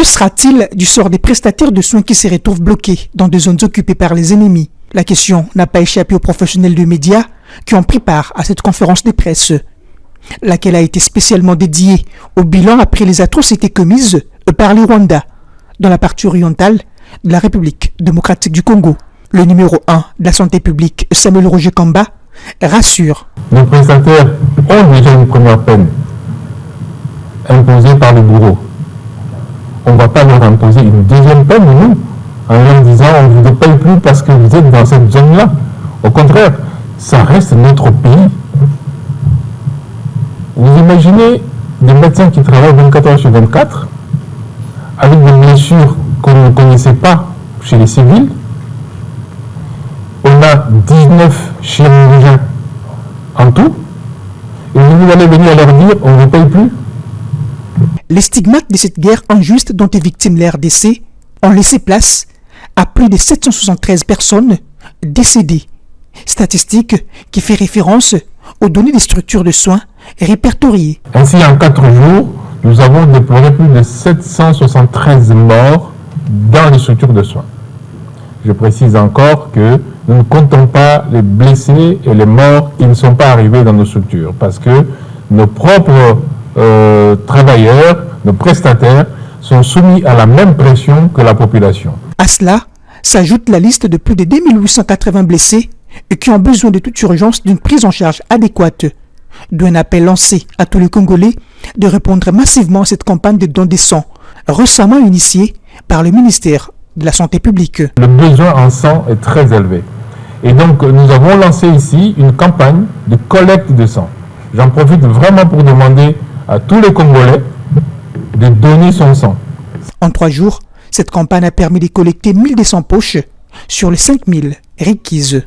Que sera-t-il du sort des prestataires de soins qui se retrouvent bloqués dans des zones occupées par les ennemis? La question n'a pas échappé aux professionnels de médias qui ont pris part à cette conférence de presse, laquelle a été spécialement dédiée au bilan après les atrocités commises par les Rwandais dans la partie orientale de la République démocratique du Congo. Le numéro 1 de la santé publique, Samuel Roger Kamba, rassure. Les prestataires ont déjà une première peine imposée par le bourreau. On ne va pas leur imposer une deuxième peine, nous, en leur disant on ne vous paye plus parce que vous êtes dans cette zone-là. Au contraire, ça reste notre pays. Vous imaginez des médecins qui travaillent 24 heures sur 24 avec des blessures qu'on ne connaissait pas chez les civils. On a 19 chirurgiens en tout. Et vous allez venir leur dire on ne vous paye plus. Les stigmates de cette guerre injuste dont est victime la RDC ont laissé place à plus de 773 personnes décédées. Statistique qui fait référence aux données des structures de soins répertoriées. Ainsi, en 4 jours, nous avons déploré plus de 773 morts dans les structures de soins. Je précise encore que nous ne comptons pas les blessés et les morts qui ne sont pas arrivés dans nos structures parce que nos propres travailleurs, nos prestataires sont soumis à la même pression que la population. À cela s'ajoute la liste de plus de 2880 blessés qui ont besoin de toute urgence d'une prise en charge adéquate. D'où un appel lancé à tous les Congolais de répondre massivement à cette campagne de dons de sang, récemment initiée par le ministère de la Santé publique. Le besoin en sang est très élevé. Et donc, nous avons lancé ici une campagne de collecte de sang. J'en profite vraiment pour demander à tous les Congolais de donner son sang. En 3 jours, cette campagne a permis de collecter 1200 poches sur les 5000 requises.